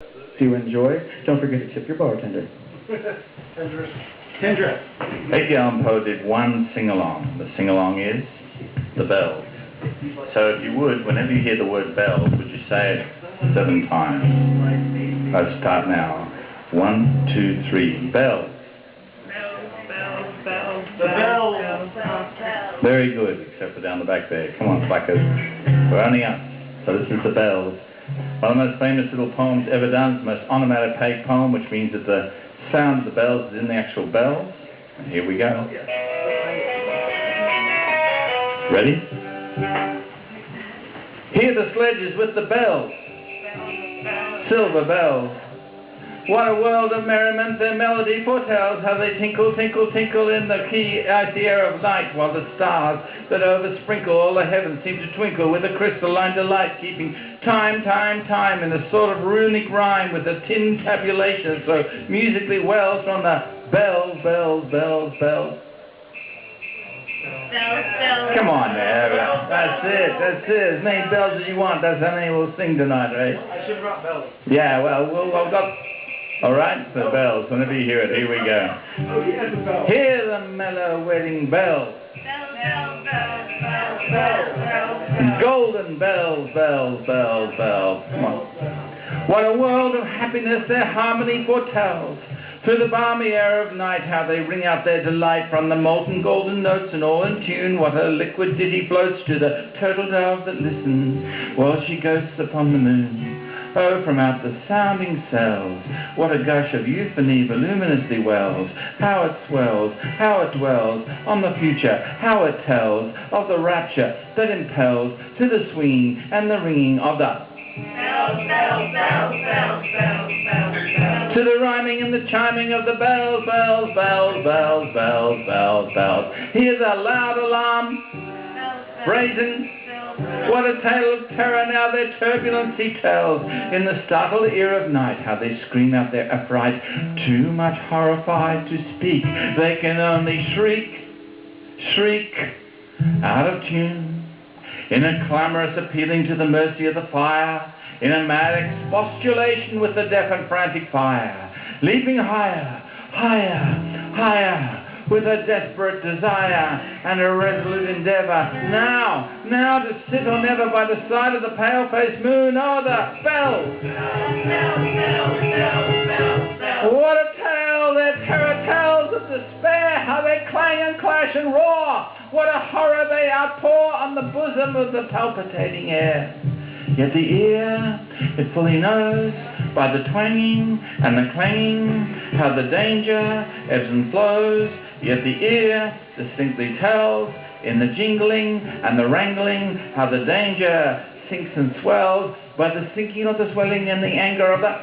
Do enjoy. Don't forget to tip your bartender. Kendra. Edgar Allan Poe did one sing-along. The sing-along is the bells. So if you would, whenever you hear the word bells, would you say it 7 times? Let's start now. 1, 2, 3. Bells. Very good, except for down the back there. Come on, slackers. We're only up. So this is the bells. One of the most famous little poems ever done. It's the most onomatopoeic poem, which means that the sound of the bells is in the actual bells. And here we go. Ready? Hear the sledges with the bells. Silver bells. What a world of merriment their melody foretells, how they tinkle, tinkle, tinkle in the key icy air of night, while the stars that oversprinkle all the heavens seem to twinkle with a crystalline delight, keeping time, time, time in a sort of runic rhyme with a tin tabulation, so musically wells from the bells, bells, bells, bells. Come on there. That's it. As many bells as you want. That's how many we'll sing tonight, right? I should have brought bells. Yeah, well, we've got... All right, the bells. Whenever you hear it, here we go. Hear the mellow wedding bells. Golden bells, bells, bells, bells. Come on. What a world of happiness their harmony foretells. Through the balmy air of night, how they ring out their delight from the molten golden notes and all in tune. What a liquid ditty floats to the turtle dove that listens while she ghosts upon the moon. Oh, from out the sounding cells, what a gush of euphony voluminously wells. How it swells, how it dwells on the future, how it tells of the rapture that impels to the swinging and the ringing of the bells, bells, bells, bells, bells, bells, bells. To the rhyming and the chiming of the bells, bells, bells, bells, bells, bells, bells. Hear the loud alarm, brazen. What a tale of terror now their turbulency tells. In the startled ear of night, how they scream out their affright. Too much horrified to speak, they can only shriek, shriek, out of tune. In a clamorous appealing to the mercy of the fire, in a mad expostulation with the deaf and frantic fire, leaping higher, higher, higher, with a desperate desire and a resolute endeavour, now to sit or never by the side of the pale-faced moon. Oh, the bells! What a tale their terror tells of despair, how they clang and clash and roar. What a horror they outpour on the bosom of the palpitating air. Yet the ear, it fully knows, by the twanging and the clanging, how the danger ebbs and flows. Yet the ear distinctly tells, in the jingling and the wrangling, how the danger sinks and swells by the sinking of the swelling and the anger of the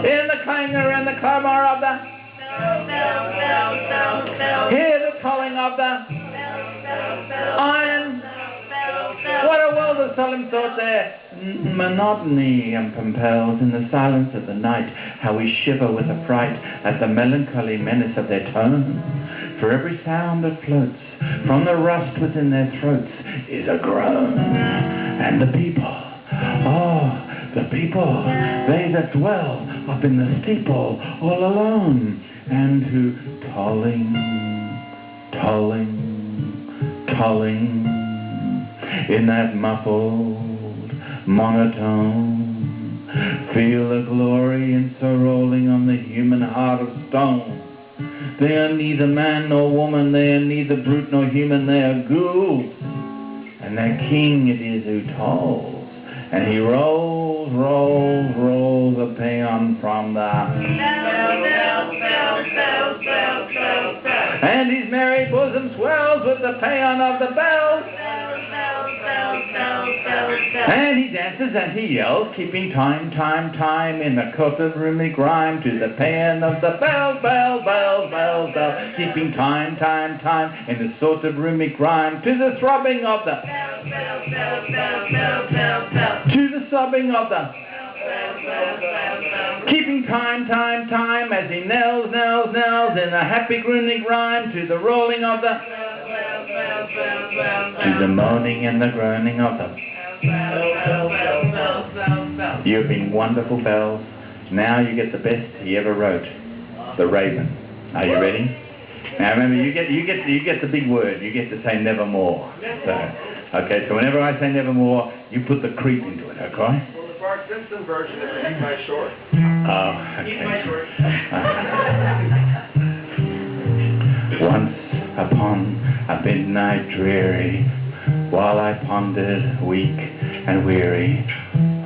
in the clangor and the clamour of the hear the tolling of the iron. What a world of solemn thought there. Monotony compels in the silence of the night, how we shiver with affright at the melancholy menace of their tone. For every sound that floats from the rust within their throats is a groan. And the people, oh, the people, they that dwell up in the steeple all alone, and who tolling, tolling, tolling, in that muffled monotone, feel the glory in so rolling on the human heart of stone. They are neither man nor woman, they are neither brute nor human, they are ghouls. And their king it is who tolls, and he rolls, rolls, rolls a paean from the and his merry bosom swells with the paean of the bells. And he dances and he yells, keeping time, time, time, in the court of rhythmic rhyme, to the paean of the bells, bells, bells, bells, bells, keeping time, time, time, in the sort of rhythmic rhyme, to the throbbing of the to the sobbing of the keeping time, time, time, as he knells, knells, knells, in a happy runic rhyme, to the rolling of the to the moaning and the groaning of the You've been wonderful bells. Now you get the best he ever wrote, The Raven. Are you ready? Now remember, you get the big word. You get to say nevermore. Okay, so whenever I say nevermore, you put the creep into it, okay? Well, the Bart Simpson version is Eat My Short. Oh, okay. Eat My Short. Once upon a midnight dreary, while I pondered, weak and weary,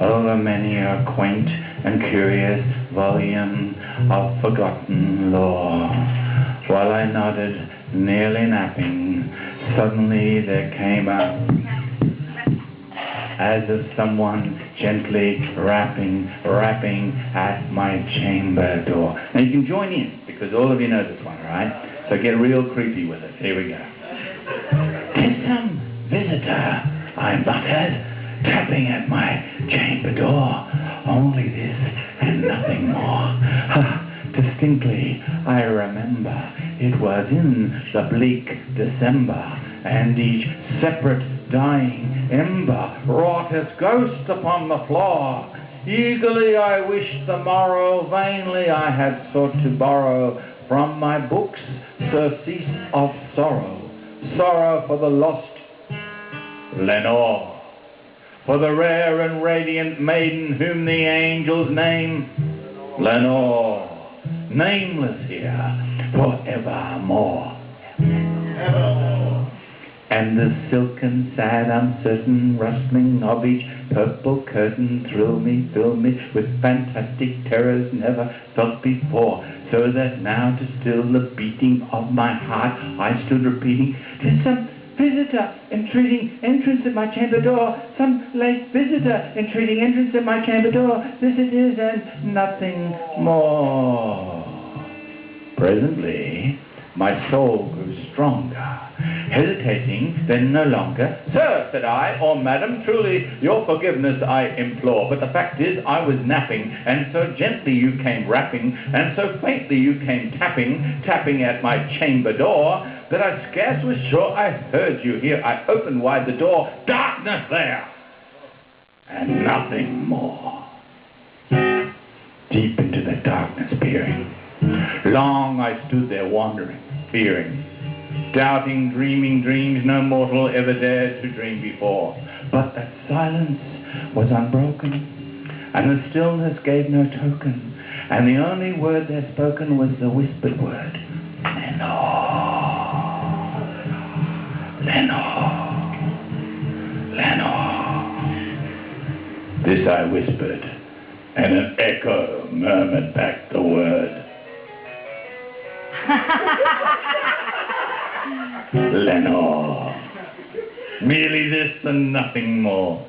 over many a quaint and curious volume of forgotten lore, while I nodded, nearly napping, suddenly there came as of someone gently rapping at my chamber door. Now you can join in, because all of you know this one, all right? So get real creepy with it. Here we go. "'Tis some visitor," I muttered, tapping at my chamber door. "Only this and nothing more." Distinctly I remember it was in the bleak December, and each separate dying ember wrought its ghost upon the floor. Eagerly I wished the morrow, vainly I had sought to borrow from my books surcease of sorrow, sorrow for the lost Lenore, for the rare and radiant maiden whom the angels name Lenore, nameless here forevermore. And the silken, sad, uncertain rustling of each purple curtain fill me with fantastic terrors never felt before, so that now to still the beating of my heart I stood repeating, "'Tis some visitor entreating entrance at my chamber door, some late visitor entreating entrance at my chamber door, this it is and nothing more." Presently my soul grew stronger, hesitating then no longer. "Sir," said I, "or madam, truly your forgiveness I implore, but the fact is I was napping, and so gently you came rapping, and so faintly you came tapping at my chamber door, that I scarce was sure I heard you here. I opened wide the door, darkness there, and nothing more." Deep into the darkness peering, long I stood there wandering, fearing, doubting, dreaming dreams no mortal ever dared to dream before. But that silence was unbroken, and the stillness gave no token, and the only word there spoken was the whispered word, "Lenore, Lenore, Lenore." This I whispered, and an echo murmured back the word, "Lenore." Merely this and nothing more.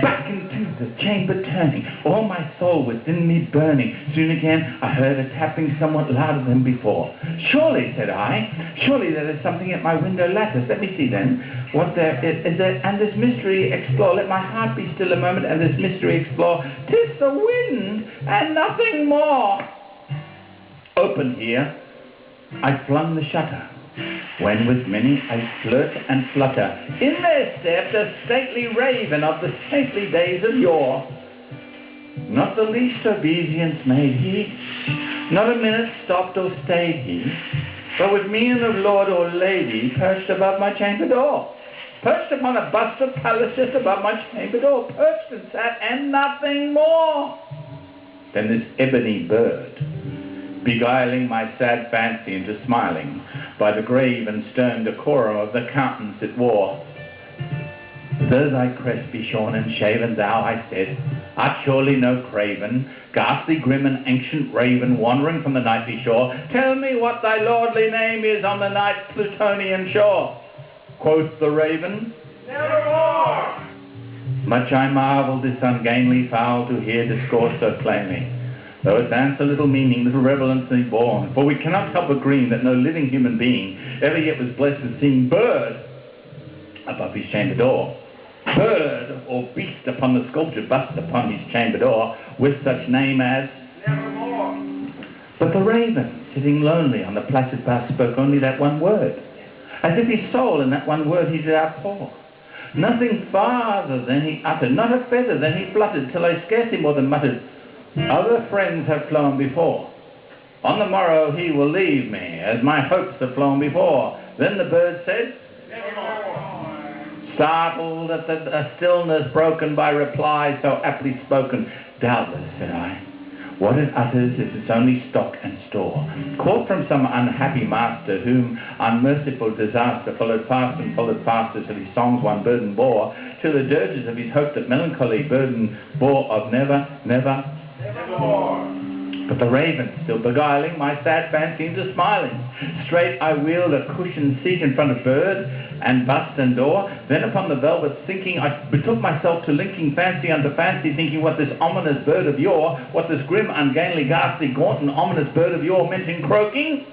Back into the chamber turning, all my soul within me burning. Soon again I heard a tapping somewhat louder than before. "Surely," said I, "surely there is something at my window lattice. Let me see then what there is there, and this mystery explore. Let my heart be still a moment, and this mystery explore. 'Tis the wind and nothing more." Open here I flung the shutter, when with many a flirt and flutter in there stepped a stately raven of the stately days of yore. Not the least obeisance made he, not a minute stopped or stayed he, but with mien of lord or lady perched above my chamber door, perched upon a bust of Pallas just above my chamber door, perched and sat, and nothing more. Then this ebony bird, beguiling my sad fancy into smiling by the grave and stern decorum of the countenance it wore. "Though thy crest be shorn and shaven, thou," I said, "art surely no craven, ghastly, grim, and ancient raven, wandering from the nightly shore. Tell me what thy lordly name is on the night's Plutonian shore." Quoth the raven, "Nevermore." Much I marvelled this ungainly fowl to hear discourse so plainly, though its answer little meaning, little relevancy born, for we cannot help agreeing that no living human being ever yet was blessed with seeing bird above his chamber door, bird or beast upon the sculptured bust upon his chamber door, with such name as Nevermore. But the raven, sitting lonely on the placid bust, spoke only that one word, as if his soul in that one word he did outpour. Nothing farther than he uttered, not a feather than he fluttered, till I scarcely more than muttered, other friends have flown before. On the morrow he will leave me, as my hopes have flown before. Then the bird said, startled at the stillness broken by reply so aptly spoken. Doubtless, said I, what it utters is its only stock and store, caught from some unhappy master, whom unmerciful disaster followed fast and followed faster, till his songs one burden bore, till the dirges of his hope that melancholy burden bore of never, never, nevermore. But the raven, still beguiling my sad fancy into smiling, straight I wheeled a cushioned seat in front of bird and bust and door. Then upon the velvet sinking, I betook myself to linking fancy unto fancy, thinking what this ominous bird of yore, what this grim, ungainly, ghastly, gaunt and ominous bird of yore meant in croaking.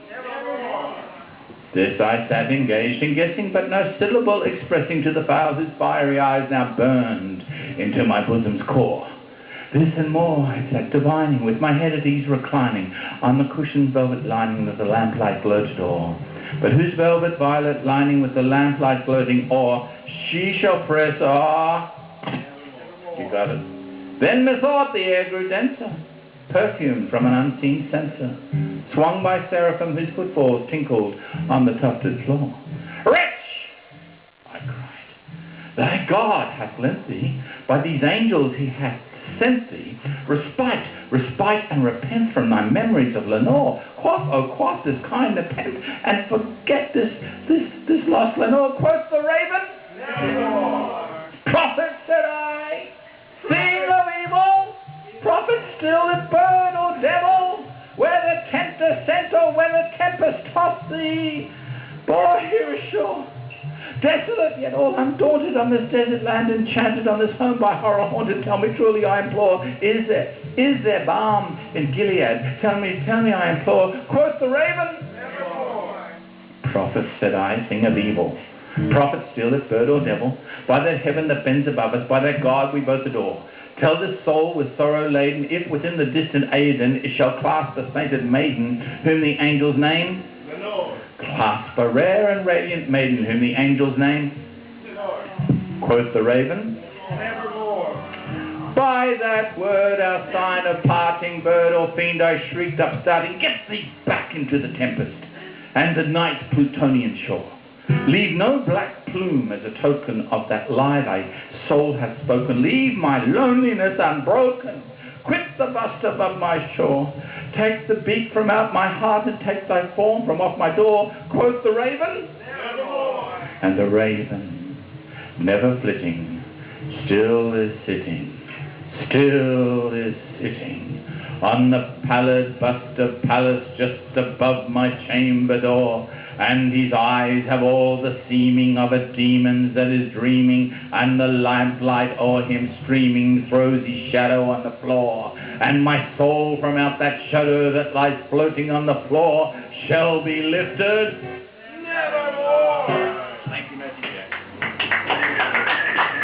This I sat engaged in guessing, but no syllable expressing to the fowl whose fiery eyes now burned into my bosom's core. This and more I sat divining, with my head at ease reclining on the cushioned velvet lining that the lamplight gloated o'er. But whose velvet violet lining with the lamplight gloating o'er, she shall press, you got it. Then methought the air grew denser, perfumed from an unseen censer, swung by seraphim whose footfalls tinkled on the tufted floor. Wretch! I cried, thy God hath lent thee, by these angels he hath sent thee, respite and repent from thy memories of Lenore. Quaff this kind nepent, and forget this lost Lenore. Quoth the raven, nevermore. Prophet, said I, thing of evil, prophet still if bird or devil, where the tempter sent or where the tempest tossed thee, bore here ashore. Desolate, yet all undaunted on this desert land, enchanted on this home by horror haunted. Tell me truly, I implore, is there balm in Gilead? Tell me, I implore. Quoth the raven, nevermore. Prophet, said I, thing of evil, prophet still, if bird or devil, by that heaven that bends above us, by that God we both adore, tell this soul with sorrow laden, if within the distant Aeden it shall clasp the sainted maiden, whom the angels name Lenore. Clasp a rare and radiant maiden, whom the angels name Lenore. Quoth the raven, nevermore. By that word, our sign of parting, bird or fiend, I shrieked up starting, get thee back into the tempest and the night's Plutonian shore. Leave no black plume as a token of that lie thy soul hath spoken. Leave my loneliness unbroken. Quit the bust above my shore. Take the beak from out my heart and take thy form from off my door. Quoth the raven, nevermore. And the raven, never flitting, still is sitting on the pallid bust of Pallas just above my chamber door. And his eyes have all the seeming of a demon's that is dreaming, and the lamplight o'er him streaming throws his shadow on the floor. And my soul from out that shadow that lies floating on the floor shall be lifted